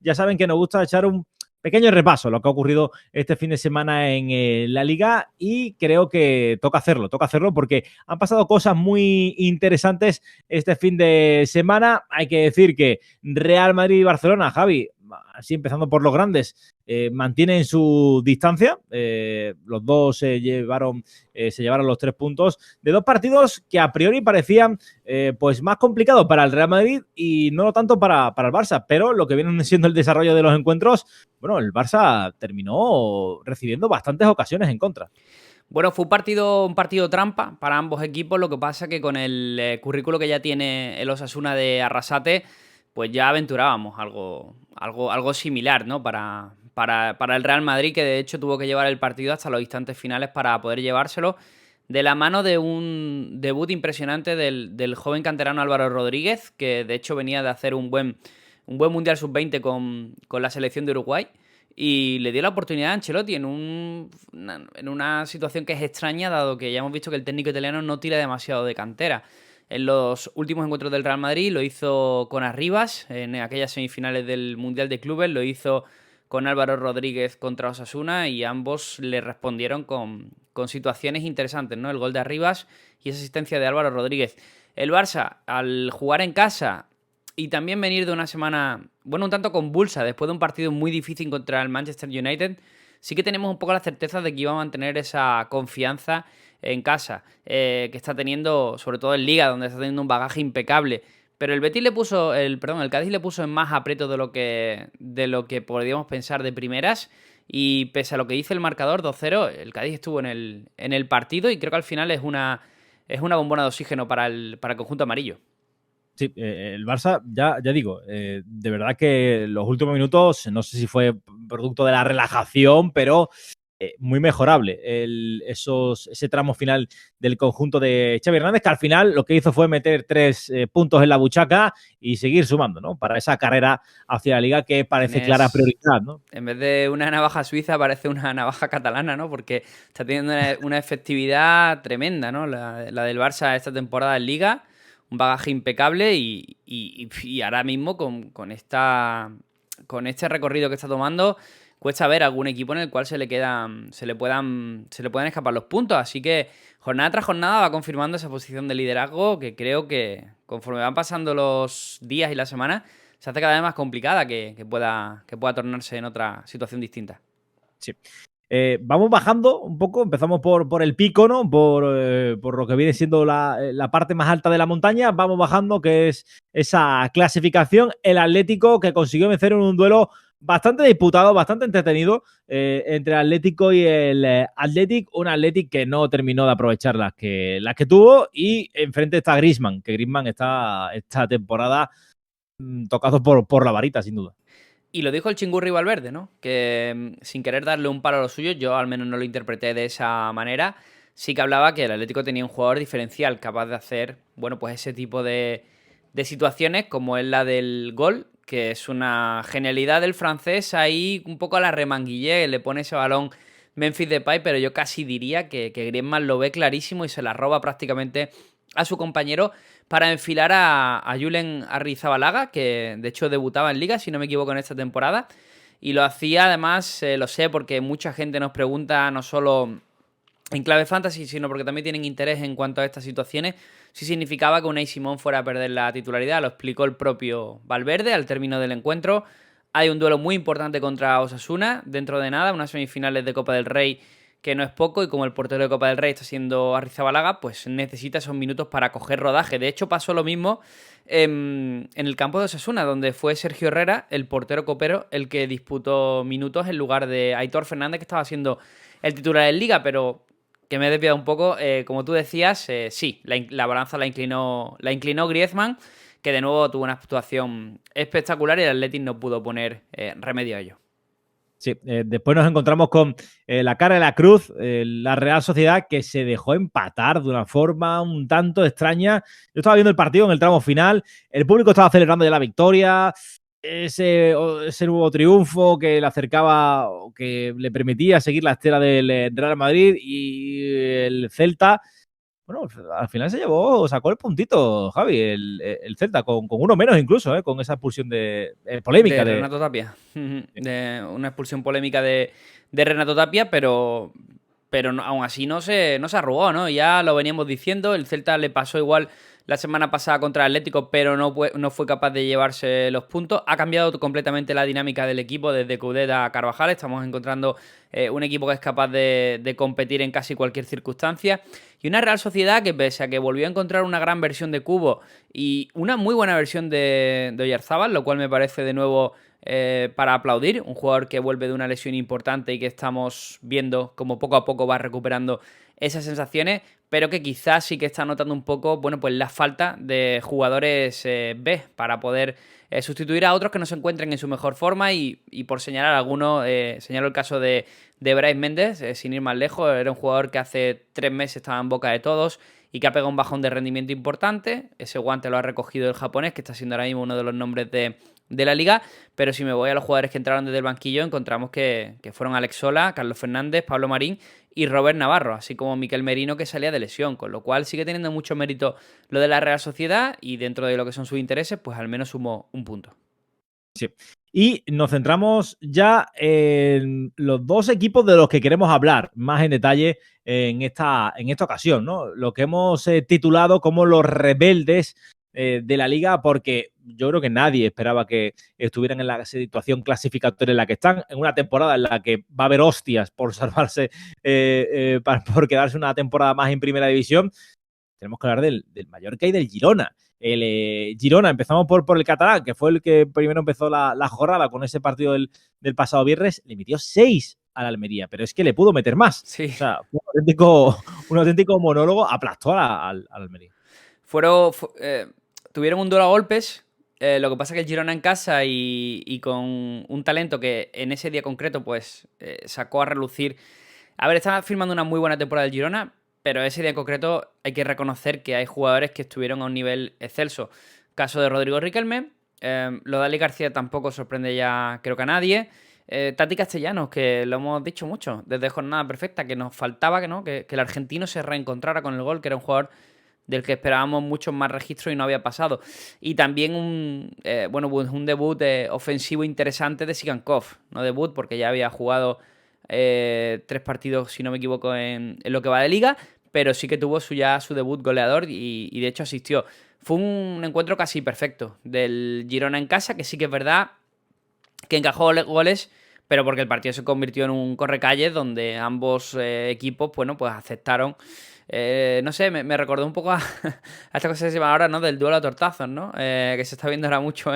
ya saben que nos gusta echar un pequeño repaso a lo que ha ocurrido este fin de semana en la Liga y creo que toca hacerlo porque han pasado cosas muy interesantes este fin de semana. Hay que decir que Real Madrid y Barcelona, Javi, así empezando por los grandes, mantienen su distancia. Los dos se llevaron los 3 puntos de 2 partidos que a priori parecían pues más complicados para el Real Madrid y no tanto para el Barça, pero lo que viene siendo el desarrollo de los encuentros, bueno, el Barça terminó recibiendo bastantes ocasiones en contra. Bueno, fue un partido trampa para ambos equipos. Lo que pasa que con el currículo que ya tiene el Osasuna de Arrasate, pues ya aventurábamos algo similar, ¿no? Para el Real Madrid, que de hecho tuvo que llevar el partido hasta los instantes finales para poder llevárselo, de la mano de un debut impresionante del joven canterano Álvaro Rodríguez, que de hecho venía de hacer un buen Mundial Sub-20 con la selección de Uruguay. Y le dio la oportunidad a Ancelotti en una situación que es extraña, dado que ya hemos visto que el técnico italiano no tira demasiado de cantera. En los últimos encuentros del Real Madrid lo hizo con Arribas, en aquellas semifinales del Mundial de Clubes, lo hizo con Álvaro Rodríguez contra Osasuna y ambos le respondieron con situaciones interesantes, ¿no? El gol de Arribas y esa asistencia de Álvaro Rodríguez. El Barça, al jugar en casa y también venir de una semana, bueno, un tanto convulsa, después de un partido muy difícil contra el Manchester United, sí que tenemos un poco la certeza de que iba a mantener esa confianza en casa, que está teniendo, sobre todo en Liga, donde está teniendo un bagaje impecable. Pero el Cádiz le puso en más aprieto de lo que podríamos pensar de primeras. Y pese a lo que dice el marcador 2-0, el Cádiz estuvo en el partido y creo que al final es una bombona de oxígeno para el conjunto amarillo. Sí, el Barça, ya digo, de verdad que los últimos minutos, no sé si fue producto de la relajación, pero muy mejorable ese tramo final del conjunto de Xavi Hernández, que al final lo que hizo fue meter 3 puntos en la buchaca y seguir sumando, ¿no? Para esa carrera hacia la Liga que parece clara prioridad, ¿no? En vez de una navaja suiza parece una navaja catalana, ¿no? Porque está teniendo una efectividad tremenda, ¿no? La del Barça esta temporada en Liga, un bagaje impecable y ahora mismo con este recorrido que está tomando, cuesta ver algún equipo en el cual se le puedan escapar los puntos. Así que jornada tras jornada va confirmando esa posición de liderazgo que creo que conforme van pasando los días y las semanas se hace cada vez más complicada que pueda tornarse en otra situación distinta. Sí. Vamos bajando un poco, empezamos por el pico, ¿no? Por lo que viene siendo la parte más alta de la montaña, vamos bajando, que es esa clasificación. El Atlético, que consiguió vencer en un duelo bastante disputado, bastante entretenido entre el Atlético y el Athletic, un Athletic que no terminó de aprovechar las que tuvo, y enfrente está Griezmann, que Griezmann está esta temporada tocado por la varita, sin duda. Y lo dijo el Chingurri Valverde, ¿no? Que sin querer darle un palo a lo suyo, yo al menos no lo interpreté de esa manera, sí que hablaba que el Atlético tenía un jugador diferencial capaz de hacer, bueno, pues ese tipo de situaciones como es la del gol, que es una genialidad del francés, ahí un poco a la remanguillé, le pone ese balón Memphis Depay, pero yo casi diría que Griezmann lo ve clarísimo y se la roba prácticamente a su compañero para enfilar a Julen Arrizabalaga, que de hecho debutaba en Liga, si no me equivoco, en esta temporada. Y lo hacía, además, lo sé, porque mucha gente nos pregunta, no solo en clave fantasy, sino porque también tienen interés en cuanto a estas situaciones, si significaba que Unai Simón fuera a perder la titularidad. Lo explicó el propio Valverde al término del encuentro. Hay un duelo muy importante contra Osasuna, dentro de nada, unas semifinales de Copa del Rey que no es poco, y como el portero de Copa del Rey está siendo Arrizabalaga, pues necesita esos minutos para coger rodaje. De hecho, pasó lo mismo en el campo de Osasuna, donde fue Sergio Herrera, el portero copero, el que disputó minutos en lugar de Aitor Fernández, que estaba siendo el titular en Liga, pero que me he desviado un poco. Como tú decías, sí, la balanza la inclinó Griezmann, que de nuevo tuvo una actuación espectacular y el Athletic no pudo poner remedio a ello. Sí, después nos encontramos con la cara de la cruz, la Real Sociedad, que se dejó empatar de una forma un tanto extraña. Yo estaba viendo el partido en el tramo final, el público estaba celebrando ya la victoria, ese nuevo triunfo que le acercaba o que le permitía seguir la estela del Real Madrid, y el Celta Bueno, al final sacó el puntito, Javi, el Celta, con uno menos incluso, con esa expulsión polémica De Renato Tapia. De una expulsión polémica de Renato Tapia, pero aún así no se arrugó, ¿no? Ya lo veníamos diciendo, el Celta le pasó igual la semana pasada contra el Atlético, pero no fue capaz de llevarse los puntos. Ha cambiado completamente la dinámica del equipo desde Coudet a Carvajal. Estamos encontrando un equipo que es capaz de competir en casi cualquier circunstancia. Y una Real Sociedad que, pese a que volvió a encontrar una gran versión de Cubo y una muy buena versión de Oyarzábal, lo cual me parece de nuevo para aplaudir. Un jugador que vuelve de una lesión importante y que estamos viendo como poco a poco va recuperando esas sensaciones, pero que quizás sí que está notando un poco, bueno, pues la falta de jugadores B para poder sustituir a otros que no se encuentren en su mejor forma y por señalar algunos, señalo el caso de Brais Méndez, sin ir más lejos, era un jugador que hace 3 meses estaba en boca de todos y que ha pegado un bajón de rendimiento importante. Ese guante lo ha recogido el japonés, que está siendo ahora mismo uno de los nombres de la liga, pero si me voy a los jugadores que entraron desde el banquillo, encontramos que fueron Alex Sola, Carlos Fernández, Pablo Marín y Robert Navarro, así como Miquel Merino, que salía de lesión, con lo cual sigue teniendo mucho mérito lo de la Real Sociedad y dentro de lo que son sus intereses, pues al menos sumó un punto. Sí. Y nos centramos ya en los dos equipos de los que queremos hablar más en detalle en esta ocasión, ¿no? Lo que hemos titulado como los rebeldes de la liga, porque yo creo que nadie esperaba que estuvieran en la situación clasificatoria en la que están, en una temporada en la que va a haber hostias por salvarse, por quedarse una temporada más en primera división. Tenemos que hablar del Mallorca y del Girona. El Girona, empezamos por el catalán, que fue el que primero empezó la jornada con ese partido del pasado viernes, le metió 6 a la Almería, pero es que le pudo meter más. Sí. O sea, fue un auténtico monólogo, aplastó al Almería. Tuvieron un duelo a golpes. Lo que pasa es que el Girona en casa y con un talento que en ese día concreto pues sacó a relucir. A ver, estaba firmando una muy buena temporada del Girona, pero ese día en concreto hay que reconocer que hay jugadores que estuvieron a un nivel excelso. Caso de Rodrigo Riquelme. Lo de Ali García tampoco sorprende ya creo que a nadie. Tati Castellanos, que lo hemos dicho mucho desde Jornada Perfecta, que nos faltaba que el argentino se reencontrara con el gol, que era un jugador del que esperábamos muchos más registros y no había pasado. Y también un debut ofensivo interesante de Sigankov. No debut porque ya había jugado 3 partidos, si no me equivoco, en lo que va de liga, pero sí que tuvo su debut goleador y de hecho asistió. Fue un encuentro casi perfecto del Girona en casa, que sí que es verdad que encajó goles, pero porque el partido se convirtió en un correcalles donde ambos equipos, bueno, pues aceptaron. No sé, me recordó un poco a esta cosa que se llama ahora, ¿no? Del duelo a tortazos, ¿no? Que se está viendo ahora mucho,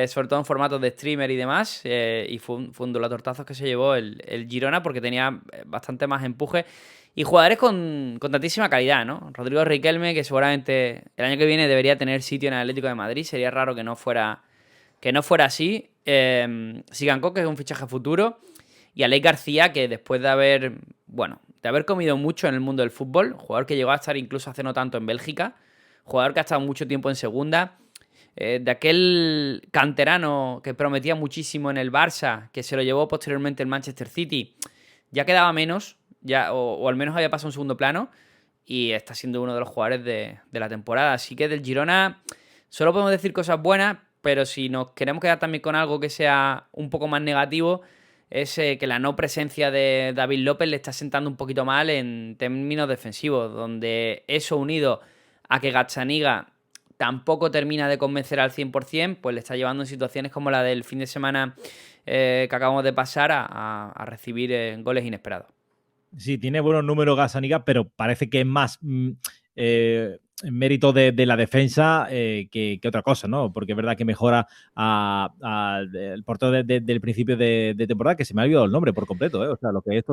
sobre todo en formatos de streamer y demás. Y fue un duelo a tortazos que se llevó el Girona porque tenía bastante más empuje. Y jugadores con tantísima calidad, ¿no? Rodrigo Riquelme, que seguramente el año que viene debería tener sitio en el Atlético de Madrid. Sería raro que no fuera así. Sigankov, que es un fichaje futuro. Y Alex García, que después de haber comido mucho en el mundo del fútbol, jugador que llegó a estar incluso hace no tanto en Bélgica, jugador que ha estado mucho tiempo en segunda, de aquel canterano que prometía muchísimo en el Barça, que se lo llevó posteriormente el Manchester City, ya quedaba menos, o al menos había pasado un segundo plano, y está siendo uno de los jugadores de la temporada. Así que del Girona solo podemos decir cosas buenas, pero si nos queremos quedar también con algo que sea un poco más negativo, es que la no presencia de David López le está sentando un poquito mal en términos defensivos, donde eso unido a que Gazzaniga tampoco termina de convencer al 100%, pues le está llevando en situaciones como la del fin de semana que acabamos de pasar a recibir goles inesperados. Sí, tiene buenos números Gazzaniga, pero parece que es más mérito de la defensa que otra cosa, ¿no? Porque es verdad que mejora el portero del principio de temporada, que se me ha olvidado el nombre por completo, ¿eh? O sea, lo que es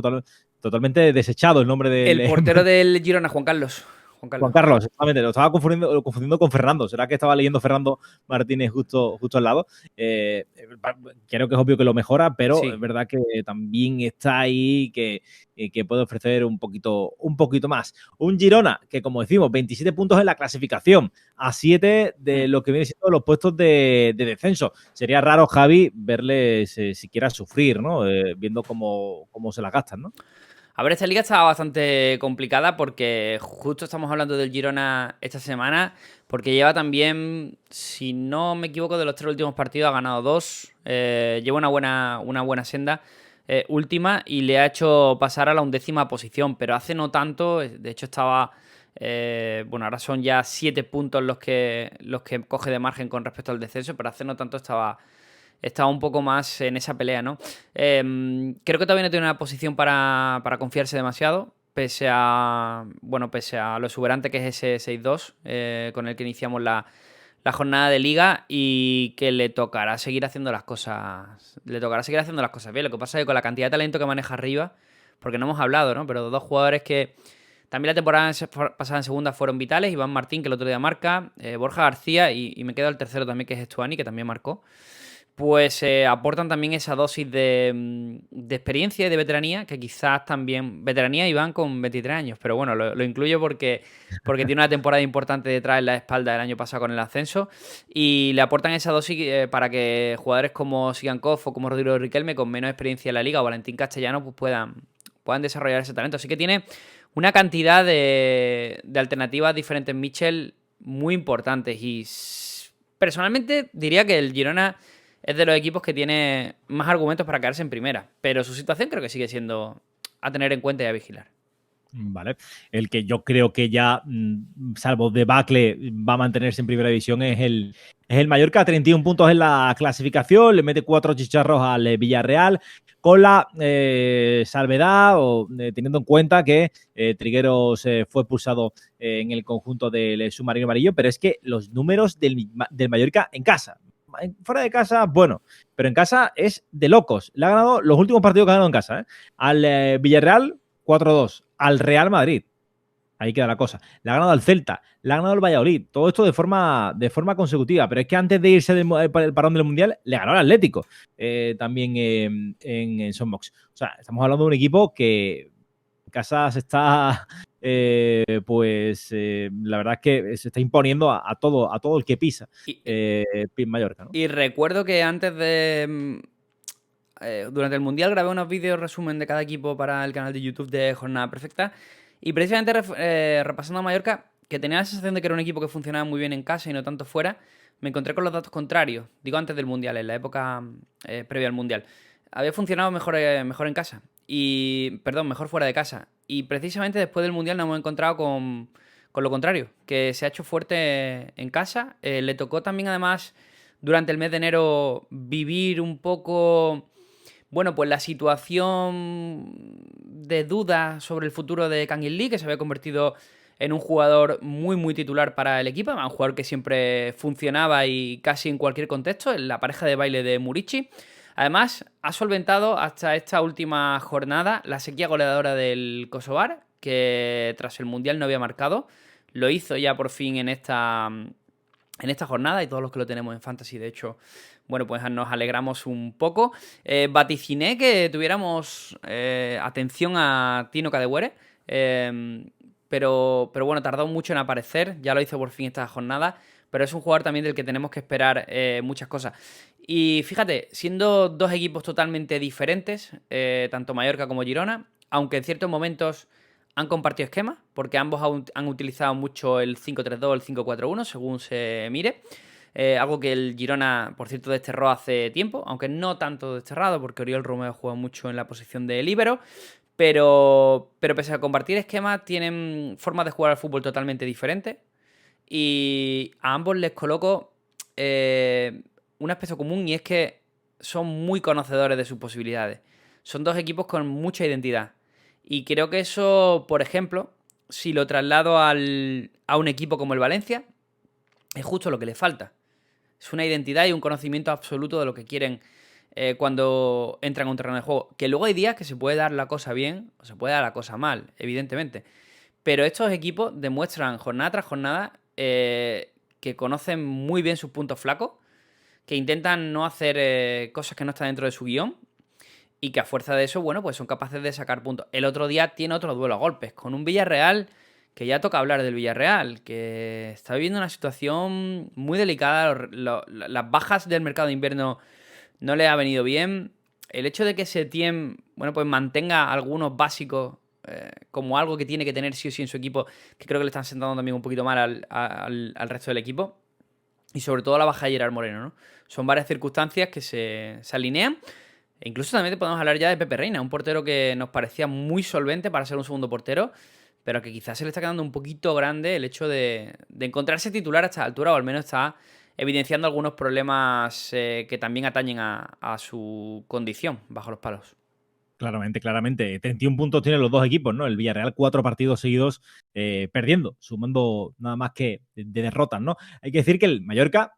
totalmente desechado el nombre del... El portero del Girona, Juan Carlos. Juan Carlos, exactamente, lo estaba confundiendo con Fernando. ¿Será que estaba leyendo Fernando Martínez justo al lado? Creo que es obvio que lo mejora, pero sí, es verdad que también está ahí que puede ofrecer un poquito más. Un Girona que, como decimos, 27 puntos en la clasificación, a 7 de lo que viene siendo los puestos de descenso. Sería raro, Javi, verles siquiera sufrir, ¿no? Viendo cómo se la gastan, ¿no? A ver, esta liga estaba bastante complicada porque justo estamos hablando del Girona esta semana, porque lleva también, si no me equivoco, de los 3 últimos partidos ha ganado 2, lleva una buena senda última y le ha hecho pasar a la 11ª posición, pero hace no tanto, de hecho estaba, bueno, ahora son ya 7 puntos los que coge de margen con respecto al descenso, pero hace no tanto estaba un poco más en esa pelea, ¿no? Creo que todavía no tiene una posición para confiarse demasiado, pese a lo exuberante que es ese 6-2 con el que iniciamos la jornada de liga y que le tocará seguir haciendo las cosas. Le tocará seguir haciendo las cosas bien. Lo que pasa es que con la cantidad de talento que maneja arriba, porque no hemos hablado, ¿no? Pero dos jugadores que también la temporada pasada en segunda fueron vitales, Iván Martín, que el otro día marca, Borja García y me quedo el tercero también, que es Estuani, que también marcó. Pues aportan también esa dosis de experiencia y de veteranía, que quizás también. Veteranía Iván con 23 años, pero bueno, lo incluyo porque tiene una temporada importante detrás en la espalda del año pasado con el ascenso. Y le aportan esa dosis para que jugadores como Sigankov o como Rodrigo Riquelme, con menos experiencia en la liga, o Valentín Castellano, pues puedan desarrollar ese talento. Así que tiene una cantidad de alternativas diferentes, Michel, muy importantes. Y personalmente diría que el Girona es de los equipos que tiene más argumentos para quedarse en primera. Pero su situación creo que sigue siendo a tener en cuenta y a vigilar. Vale. El que yo creo que ya, salvo debacle, va a mantenerse en primera división es el Mallorca, 31 puntos en la clasificación, le mete 4 chicharros al Villarreal, con la salvedad, o teniendo en cuenta que Trigueros fue expulsado en el conjunto del submarino amarillo, pero es que los números del Mallorca en casa, fuera de casa, bueno, pero en casa es de locos. Le ha ganado los últimos partidos que ha ganado en casa, al Villarreal 4-2, al Real Madrid. Ahí queda la cosa. Le ha ganado al Celta, le ha ganado al Valladolid. Todo esto de forma consecutiva. Pero es que antes de irse del parón del Mundial, le ganó al Atlético. También en Soundbox. O sea, estamos hablando de un equipo que en casa se está, la verdad es que se está imponiendo a todo el que pisa. Mallorca, ¿no? Y recuerdo que antes durante el Mundial grabé unos vídeos resumen de cada equipo para el canal de YouTube de Jornada Perfecta. Y precisamente repasando a Mallorca, que tenía la sensación de que era un equipo que funcionaba muy bien en casa y no tanto fuera, me encontré con los datos contrarios. Digo antes del Mundial, en la época previa al Mundial. Había funcionado mejor en casa. Mejor fuera de casa. Y precisamente después del Mundial nos hemos encontrado con lo contrario, que se ha hecho fuerte en casa. Le tocó también, además, durante el mes de enero vivir un poco, bueno, pues la situación de duda sobre el futuro de Kangin Lee, que se había convertido en un jugador muy, muy titular para el equipo, un jugador que siempre funcionaba y casi en cualquier contexto, en la pareja de baile de Murici. Además, ha solventado hasta esta última jornada la sequía goleadora del Kosovar, que tras el Mundial no había marcado. Lo hizo ya por fin en esta jornada, y todos los que lo tenemos en Fantasy, de hecho, bueno, pues nos alegramos un poco. Vaticiné que tuviéramos atención a Tino Kadewere, pero bueno, tardó mucho en aparecer, ya lo hizo por fin esta jornada, pero es un jugador también del que tenemos que esperar muchas cosas. Y fíjate, siendo dos equipos totalmente diferentes, tanto Mallorca como Girona, aunque en ciertos momentos han compartido esquemas, porque ambos han utilizado mucho el 5-3-2, el 5-4-1, según se mire. Algo que el Girona, por cierto, desterró hace tiempo, aunque no tanto desterrado, porque Oriol Romeo juega mucho en la posición de líbero. Pero pese a compartir esquemas, tienen formas de jugar al fútbol totalmente diferentes. Y a ambos les coloco un aspecto común, y es que son muy conocedores de sus posibilidades. Son dos equipos con mucha identidad. Y creo que eso, por ejemplo, si lo traslado a un equipo como el Valencia, es justo lo que le falta. Es una identidad y un conocimiento absoluto de lo que quieren cuando entran a un terreno de juego. Que luego hay días que se puede dar la cosa bien o se puede dar la cosa mal, evidentemente. Pero estos equipos demuestran jornada tras jornada que conocen muy bien sus puntos flacos, que intentan no hacer cosas que no están dentro de su guión, y que a fuerza de eso, bueno, pues son capaces de sacar puntos. El otro día tiene otro duelo a golpes, con un Villarreal, que ya toca hablar del Villarreal, que está viviendo una situación muy delicada. Las bajas del mercado de invierno no le ha venido bien. El hecho de que Setién, bueno, pues mantenga algunos básicos como algo que tiene que tener sí o sí en su equipo, que creo que le están sentando también un poquito mal al resto del equipo. Y sobre todo la baja de Gerard Moreno, ¿no? Son varias circunstancias que se alinean. E incluso también podemos hablar ya de Pepe Reina, un portero que nos parecía muy solvente para ser un segundo portero, pero que quizás se le está quedando un poquito grande el hecho de encontrarse titular a esta altura, o al menos está evidenciando algunos problemas que también atañen a su condición bajo los palos. Claramente, claramente. 31 puntos tienen los dos equipos, ¿no? El Villarreal 4 partidos seguidos perdiendo, sumando nada más que de derrotas, ¿no? Hay que decir que el Mallorca,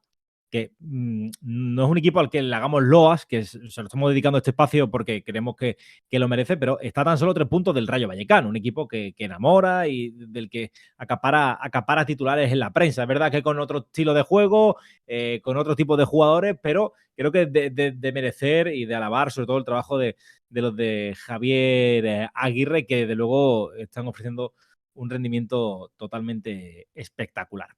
que no es un equipo al que le hagamos loas, que se lo estamos dedicando este espacio porque creemos que lo merece, pero está tan solo 3 puntos del Rayo Vallecano, un equipo que enamora y del que acapara titulares en la prensa. Es verdad que con otro estilo de juego, con otro tipo de jugadores, pero creo que de merecer y de alabar sobre todo el trabajo de los de Javier Aguirre, que de luego están ofreciendo un rendimiento totalmente espectacular.